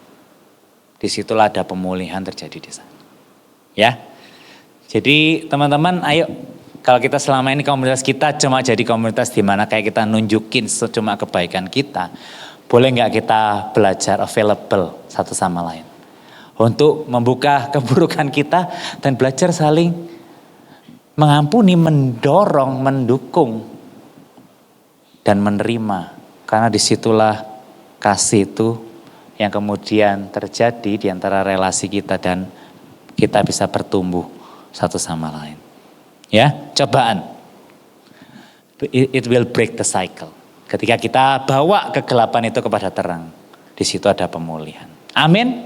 Disitulah ada pemulihan terjadi di sana. Ya, jadi teman-teman, ayo, kalau kita selama ini komunitas kita cuma jadi komunitas di mana kayak kita nunjukin cuma kebaikan kita, boleh nggak kita belajar available satu sama lain untuk membuka keburukan kita dan belajar saling mengampuni, mendorong, mendukung dan menerima, karena disitulah kasih itu yang kemudian terjadi di antara relasi kita dan kita bisa bertumbuh satu sama lain. Ya, cobaan. It will break the cycle. Ketika kita bawa kegelapan itu kepada terang, di situ ada pemulihan. Amin.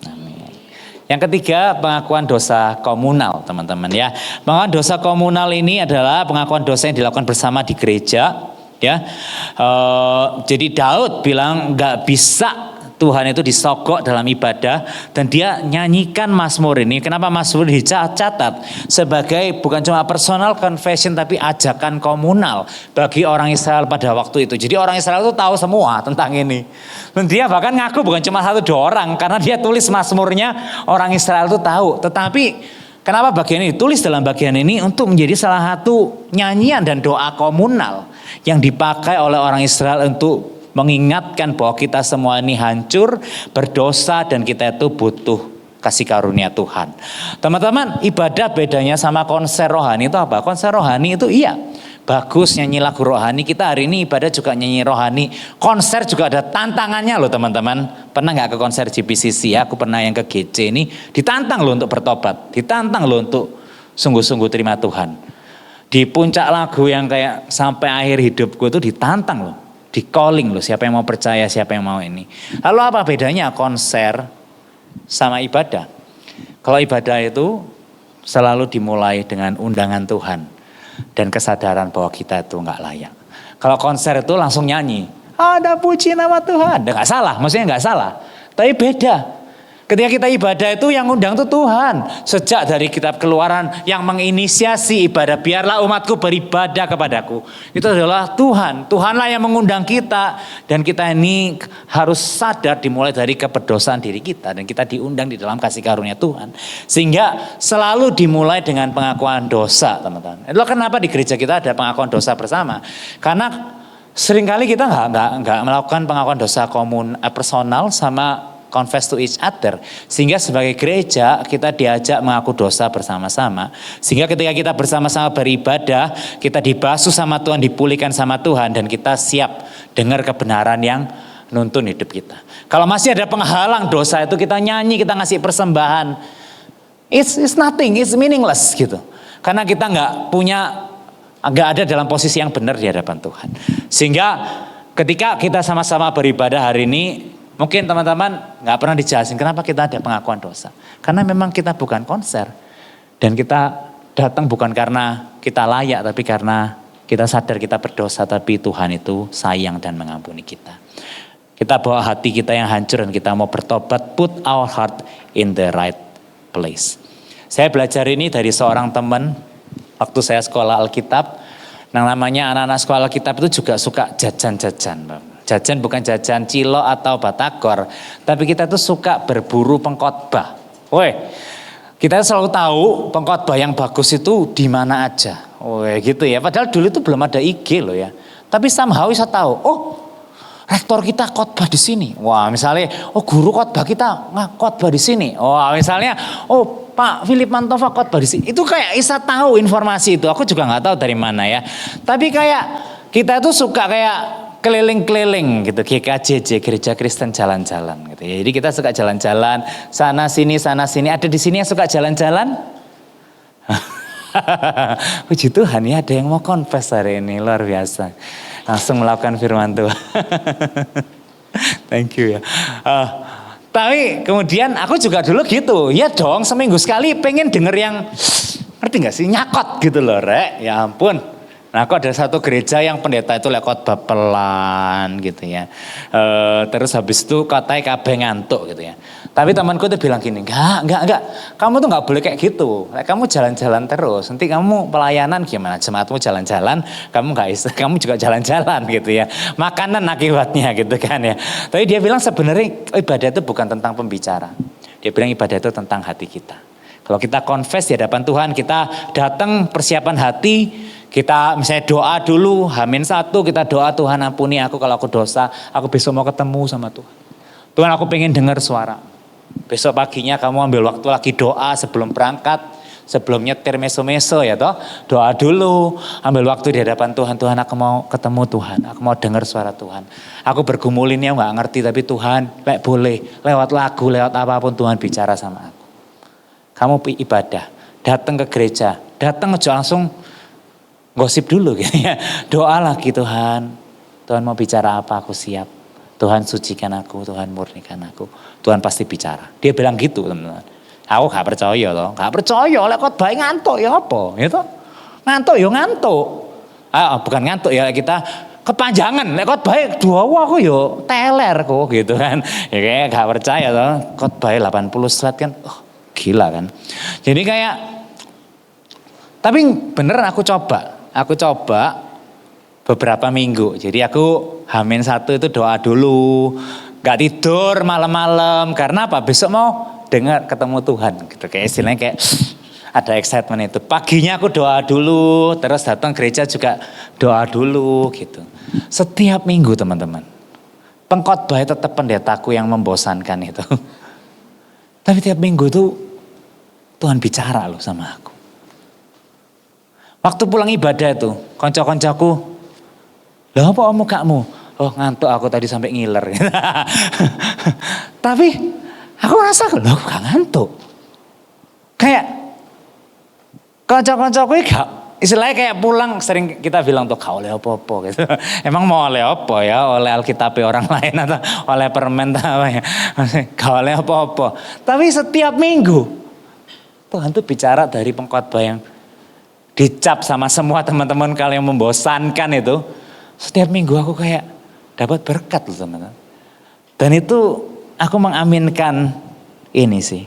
Amin. Yang ketiga, pengakuan dosa komunal, teman-teman ya. Pengakuan dosa komunal ini adalah pengakuan dosa yang dilakukan bersama di gereja. Ya, jadi Daud bilang nggak bisa Tuhan itu disogok dalam ibadah, dan dia nyanyikan Mazmur ini. Kenapa Mazmur dicatat sebagai bukan cuma personal confession tapi ajakan komunal bagi orang Israel pada waktu itu. Jadi orang Israel itu tahu semua tentang ini. Dan dia bahkan ngaku bukan cuma 1-2 orang, karena dia tulis Mazmurnya, orang Israel itu tahu. Tetapi kenapa bagian ini ditulis dalam bagian ini? Untuk menjadi salah satu nyanyian dan doa komunal yang dipakai oleh orang Israel untuk mengingatkan bahwa kita semua ini hancur, berdosa, dan kita itu butuh kasih karunia Tuhan. Teman-teman, ibadah bedanya sama konser rohani itu apa? Konser rohani itu iya, bagus nyanyi lagu rohani. Kita hari ini ibadah juga nyanyi rohani. Konser juga ada tantangannya loh teman-teman. Pernah gak ke konser GPCC ya? Aku pernah yang ke GC ini. Ditantang loh untuk bertobat. Ditantang loh untuk sungguh-sungguh terima Tuhan. Di puncak lagu yang kayak sampai akhir hidupku itu ditantang loh. Di calling loh, siapa yang mau percaya, siapa yang mau ini. Lalu apa bedanya konser sama ibadah? Kalau ibadah itu selalu dimulai dengan undangan Tuhan dan kesadaran bahwa kita itu nggak layak. Kalau konser itu langsung nyanyi, ada puji nama Tuhan. Nggak salah, maksudnya nggak salah. Tapi beda. Ketika kita ibadah itu yang undang itu Tuhan. Sejak dari kitab Keluaran yang menginisiasi ibadah, biarlah umatku beribadah kepadaku. Itu adalah Tuhan. Tuhanlah yang mengundang kita. Dan kita ini harus sadar dimulai dari keberdosaan diri kita. Dan kita diundang di dalam kasih karunia Tuhan. Sehingga selalu dimulai dengan pengakuan dosa, teman-teman. Itulah kenapa di gereja kita ada pengakuan dosa bersama. Karena seringkali kita nggak melakukan pengakuan dosa personal sama confess to each other. Sehingga sebagai gereja kita diajak mengaku dosa bersama-sama. Sehingga ketika kita bersama-sama beribadah, kita dibasuh sama Tuhan, dipulihkan sama Tuhan, dan kita siap dengar kebenaran yang nuntun hidup kita. Kalau masih ada penghalang dosa itu, kita nyanyi, kita ngasih persembahan, it's nothing, it's meaningless gitu. Karena kita nggak ada dalam posisi yang benar di hadapan Tuhan. Sehingga ketika kita sama-sama beribadah hari ini, mungkin teman-teman nggak pernah dijelasin kenapa kita ada pengakuan dosa. Karena memang kita bukan konser. Dan kita datang bukan karena kita layak, tapi karena kita sadar kita berdosa, tapi Tuhan itu sayang dan mengampuni kita. Kita bawa hati kita yang hancur dan kita mau bertobat, put our heart in the right place. Saya belajar ini dari seorang teman waktu saya sekolah Alkitab. Yang namanya anak-anak sekolah Alkitab itu juga suka jajan-jajan. Jajan bukan jajan cilok atau batagor, tapi kita tuh suka berburu pengkhotbah. Woi, kita selalu tahu pengkhotbah yang bagus itu di mana aja. Woi, gitu ya. Padahal dulu itu belum ada IG loh ya. Tapi somehow bisa tahu, oh rektor kita khotbah di sini. Wah, misalnya, oh guru khotbah kita khotbah di sini. Wah, misalnya, oh Pak Philip Mantova khotbah di sini. Itu kayak bisa tahu informasi itu. Aku juga nggak tahu dari mana ya. Tapi kayak kita tuh suka kayak keliling-keliling gitu, GKJJ, Gereja Kristen Jalan-Jalan gitu. Jadi kita suka jalan-jalan sana sini. Ada di sini yang suka jalan-jalan? Puji Tuhan ya, ada yang mau confess hari ini, luar biasa. Langsung melakukan firman Tuhan. Thank you ya. Tapi kemudian aku juga dulu gitu, ya dong seminggu sekali pengen denger yang, ngerti gak sih, nyakot gitu loh Rek, ya ampun. Nah aku ada satu gereja yang pendeta itu khotbah pelan gitu ya. Terus habis itu katanya kabeh ngantuk gitu ya. Tapi temanku tuh bilang gini, enggak. Kamu tuh enggak boleh kayak gitu. Kamu jalan-jalan terus. Nanti kamu pelayanan gimana? Jemaatmu jalan-jalan, kamu juga jalan-jalan gitu ya. Makanan akibatnya gitu kan ya. Tapi dia bilang sebenarnya ibadah itu bukan tentang pembicara. Dia bilang ibadah itu tentang hati kita. Kalau kita confess di hadapan Tuhan, kita datang persiapan hati, kita misalnya doa dulu, H-1 kita doa, Tuhan ampuni aku kalau aku dosa, aku besok mau ketemu sama Tuhan. Tuhan aku pengen dengar suara. Besok paginya kamu ambil waktu lagi doa sebelum berangkat, sebelum nyetir meso-meso ya toh. Doa dulu, ambil waktu di hadapan Tuhan. Tuhan aku mau ketemu Tuhan, aku mau dengar suara Tuhan. Aku bergumulinnya gak ngerti, tapi Tuhan boleh lewat lagu, lewat apapun Tuhan bicara sama aku. Kamu ibadah, datang ke gereja, datang aja langsung gosip dulu gitu ya. Doa lagi Tuhan mau bicara apa aku siap. Tuhan sucikan aku, Tuhan murnikan aku. Tuhan pasti bicara. Dia bilang gitu teman-teman. Aku gak percaya loh. Gak percaya oleh khotbah ngantuk ya apa gitu. Ngantuk ya ngantuk. Bukan ngantuk ya kita kepanjangan. Lek khotbah dua aku yo teler kok gitu kan. Ya kayak gak percaya loh. Khotbah 80 slide kan. Gila kan. Jadi kayak tapi bener aku coba beberapa minggu. Jadi aku H-1 itu doa dulu. Gak tidur malam-malam. Karena apa? Besok mau dengar ketemu Tuhan. Gitu. Kayak istilahnya kayak ada excitement itu. Paginya aku doa dulu. Terus datang gereja juga doa dulu gitu. Setiap minggu teman-teman. Pengkhotbah tetap pendetaku yang membosankan itu. Tapi tiap minggu itu Tuhan bicara loh sama aku. Waktu pulang ibadah itu, konco-koncoku, lah apa mukamu? Oh ngantuk aku tadi sampai ngiler. Tapi aku rasa loh gak ngantuk. Kayak konco-koncoku gak, istilahnya kayak pulang sering kita bilang tuh kau oleh apa-apa gitu. Emang mau oleh apa ya? Oleh Alkitab orang lain atau oleh permen atau apa ya? Kau oleh apa-apa. Tapi setiap minggu Tuhan tuh bicara dari pengkhotbah yang dicap sama semua teman-teman kalau yang membosankan itu. Setiap minggu aku kayak dapat berkat loh teman-teman. Dan itu aku mengaminkan ini sih.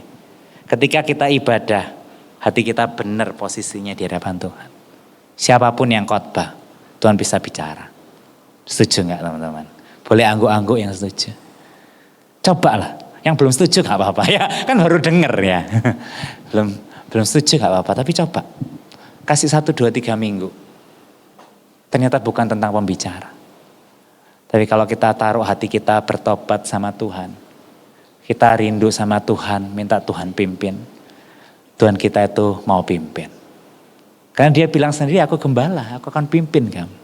Ketika kita ibadah, hati kita benar posisinya di hadapan Tuhan. Siapapun yang khotbah, Tuhan bisa bicara. Setuju gak teman-teman? Boleh angguk-angguk yang setuju. Cobalah. Yang belum setuju gak apa-apa ya. Kan baru denger ya. Belum setuju gak apa-apa. Tapi coba. Kasih 1, 2, 3 minggu. Ternyata bukan tentang pembicara. Tapi kalau kita taruh hati kita bertobat sama Tuhan. Kita rindu sama Tuhan. Minta Tuhan pimpin. Tuhan kita itu mau pimpin. Karena dia bilang sendiri aku gembala. Aku akan pimpin kamu.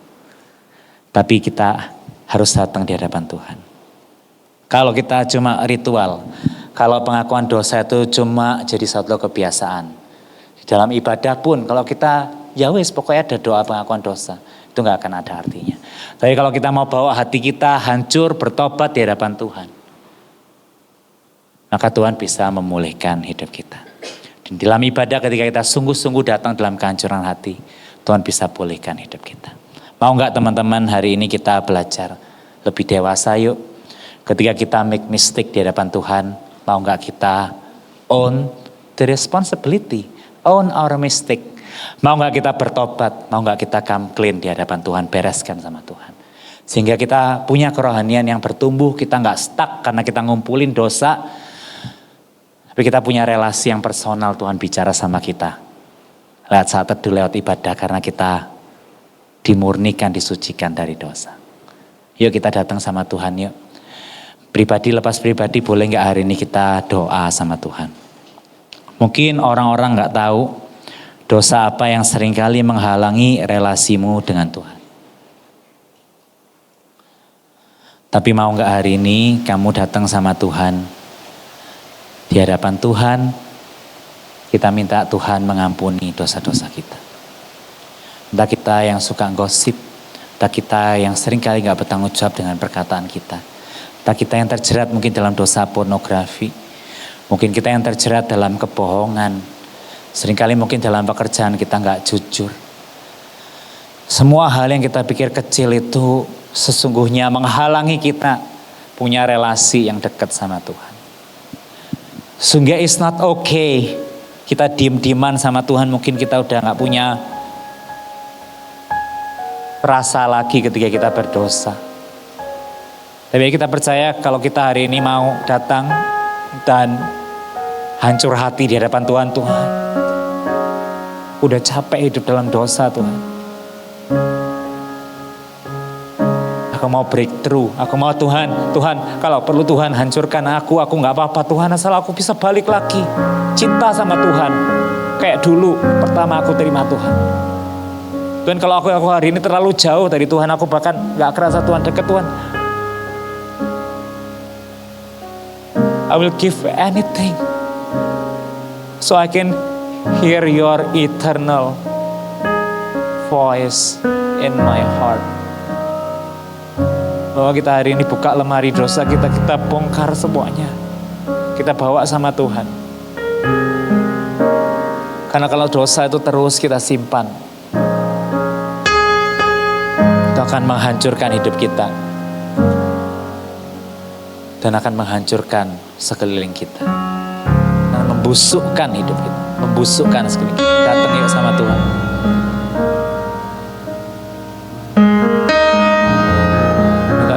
Tapi kita harus datang di hadapan Tuhan. Kalau kita cuma ritual. Kalau pengakuan dosa itu cuma jadi satu kebiasaan. Di dalam ibadah pun kalau kita ya wes pokoknya ada doa pengakuan dosa. Itu gak akan ada artinya. Tapi kalau kita mau bawa hati kita hancur bertobat di hadapan Tuhan. Maka Tuhan bisa memulihkan hidup kita. Dan dalam ibadah ketika kita sungguh-sungguh datang dalam kehancuran hati. Tuhan bisa pulihkan hidup kita. Mau gak teman-teman hari ini kita belajar lebih dewasa yuk. Ketika kita make mistake di hadapan Tuhan. Mau gak kita own the responsibility. Own our mistake. Mau gak kita bertobat. Mau gak kita come clean di hadapan Tuhan. Bereskan sama Tuhan. Sehingga kita punya kerohanian yang bertumbuh. Kita gak stuck karena kita ngumpulin dosa. Tapi kita punya relasi yang personal. Tuhan bicara sama kita. Lewat saat teduh, lewat ibadah. Karena kita dimurnikan, disucikan dari dosa. Yuk kita datang sama Tuhan yuk. Pribadi lepas pribadi boleh gak hari ini kita doa sama Tuhan. Mungkin orang-orang gak tahu dosa apa yang seringkali menghalangi relasimu dengan Tuhan. Tapi mau gak hari ini kamu datang sama Tuhan. Di hadapan Tuhan, kita minta Tuhan mengampuni dosa-dosa kita. Entah kita yang suka gosip, entah kita yang sering kali gak bertanggung jawab dengan perkataan kita. Entah kita yang terjerat mungkin dalam dosa pornografi. Mungkin kita yang terjerat dalam kebohongan. Seringkali mungkin dalam pekerjaan kita gak jujur. Semua hal yang kita pikir kecil itu sesungguhnya menghalangi kita punya relasi yang dekat sama Tuhan. Sehingga it's not okay kita diem-dieman sama Tuhan, mungkin kita udah gak punya rasa lagi ketika kita berdosa. Tapi kita percaya kalau kita hari ini mau datang dan hancur hati di hadapan Tuhan, Tuhan udah capek hidup dalam dosa Tuhan. Aku mau breakthrough, aku mau Tuhan kalau perlu Tuhan hancurkan aku gak apa-apa Tuhan, asal aku bisa balik lagi cinta sama Tuhan kayak dulu pertama aku terima Tuhan. Tuhan kalau aku hari ini terlalu jauh dari Tuhan, aku bahkan gak kerasa Tuhan dekat Tuhan, I will give anything so I can hear your eternal voice in my heart. Bahwa kita hari ini buka lemari dosa kita bongkar semuanya. Kita bawa sama Tuhan. Karena kalau dosa itu terus kita simpan, itu akan menghancurkan hidup kita. Dan akan menghancurkan sekeliling kita. Dan membusukkan hidup kita. Membusukkan sekeliling kita. Datang yuk sama Tuhan.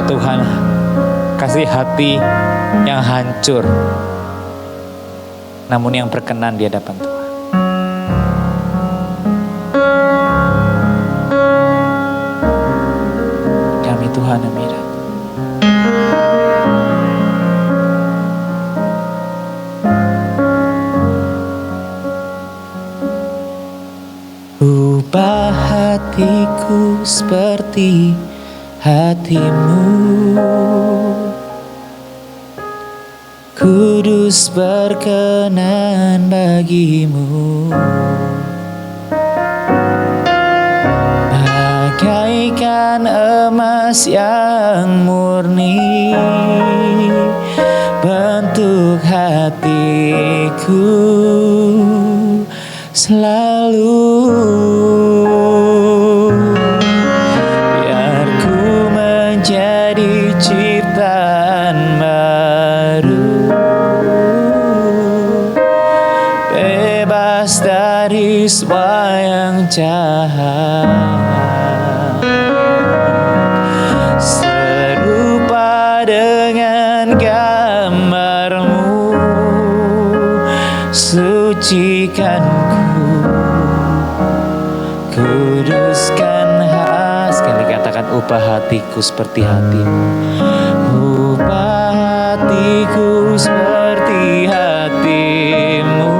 Tuhan kasih hati yang hancur namun yang berkenan di hadapan Tuhan. Kami Tuhan Amirat. Ubah hatiku seperti hatimu, kudus berkenan bagimu, bagaikan emas yang murni, bentuk hatiku selalu. Ciptaan baru, bebas dari semua yang jahat, serupa dengan gambarmu, sucikanku, kuduskan sekali katakan ubah hatiku seperti hatimu. Ubah hatiku seperti hatimu,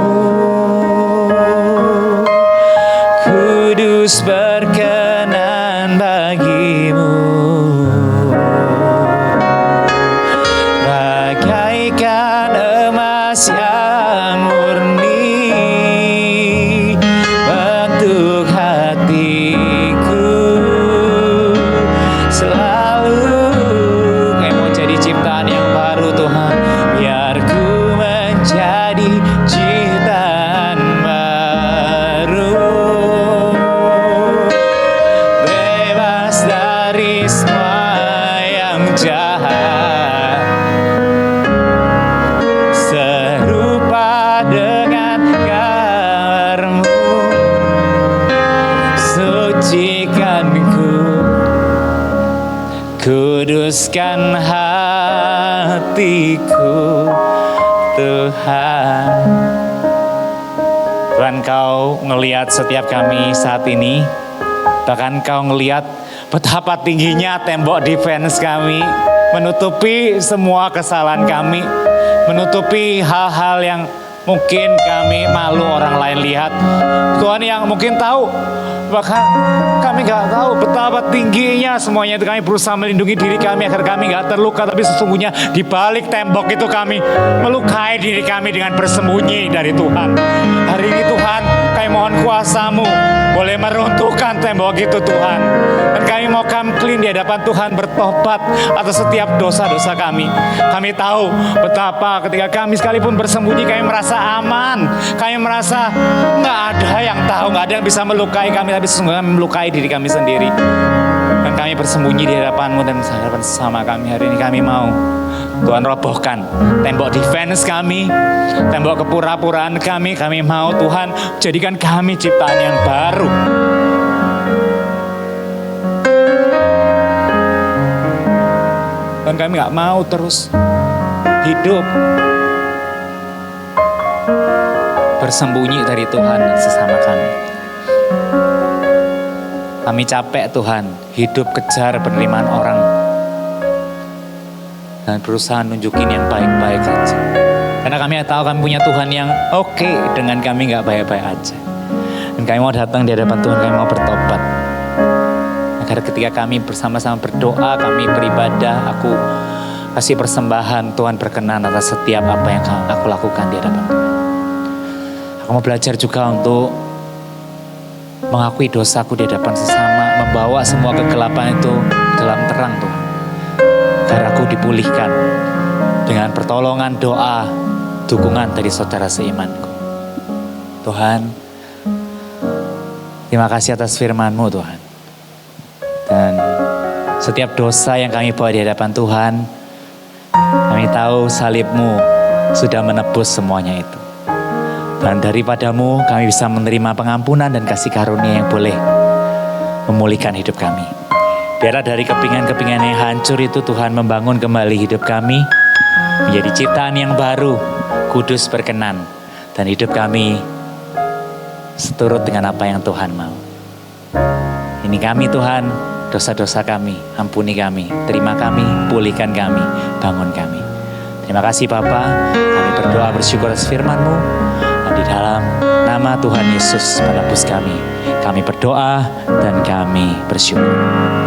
kudus berkenan bagimu, bagaikan emas yang murni, bentuk hatiku selalu. Kayak mau jadi ciptaan yang baru Tuhan, biar ku menjadi ciptaan baru, bebas dari semua yang jahat, serupa dengan gambarmu, sucikanku, kuduskan hatiku Tuhan. Tuhan, Kau ngelihat setiap kami saat ini. Bahkan Kau ngelihat betapa tingginya tembok defense kami, menutupi semua kesalahan kami, menutupi hal-hal yang mungkin kami malu orang lain lihat. Tuhan yang mungkin tahu, bahkan kami gak tahu betapa tingginya semuanya itu. Kami berusaha melindungi diri kami agar kami gak terluka, tapi sesungguhnya di balik tembok itu kami melukai diri kami dengan bersembunyi dari Tuhan. Hari ini Tuhan, kami mohon kuasa-Mu boleh meruntuhkan tembok itu Tuhan. Dan kami mau come clean di hadapan Tuhan, bertobat atas setiap dosa-dosa kami. Kami tahu betapa ketika kami sekalipun bersembunyi, kami merasa aman. Kami merasa nggak ada yang tahu, nggak ada yang bisa melukai kami, tapi sesungguhnya kami melukai diri kami sendiri. Dan kami bersembunyi di hadapan-Mu dan di hadapan sesama kami. Hari ini kami mau Tuhan robohkan tembok defense kami, tembok kepura-puraan kami. Kami mau Tuhan jadikan kami ciptaan yang baru. Dan kami gak mau terus hidup bersembunyi dari Tuhan dan sesama kami. Kami capek Tuhan hidup kejar penerimaan orang dan berusaha nunjukin yang baik-baik aja. Karena kami tahu kami punya Tuhan yang oke dengan kami gak baik-baik aja. Dan kami mau datang di hadapan Tuhan, kami mau bertobat. Agar ketika kami bersama-sama berdoa, kami beribadah, aku kasih persembahan, Tuhan berkenan atas setiap apa yang aku lakukan di hadapan Tuhan. Aku mau belajar juga untuk mengakui dosaku di hadapan sesama, membawa semua kegelapan itu dalam terang Tuhan. Agar aku dipulihkan dengan pertolongan doa, dukungan dari saudara seimanku. Tuhan, terima kasih atas firman-Mu Tuhan. Dan setiap dosa yang kami bawa di hadapan Tuhan, kami tahu salib-Mu sudah menebus semuanya itu. Dan daripada-Mu kami bisa menerima pengampunan dan kasih karunia yang boleh memulihkan hidup kami. Biarlah dari kepingan-kepingan yang hancur itu Tuhan membangun kembali hidup kami, menjadi ciptaan yang baru, kudus berkenan. Dan hidup kami seturut dengan apa yang Tuhan mau. Ini kami Tuhan, dosa-dosa kami, ampuni kami, terima kami, pulihkan kami, bangun kami. Terima kasih Bapa, kami berdoa bersyukur atas firman-Mu. Dan di dalam nama Tuhan Yesus menebus kami berdoa dan kami bersyukur.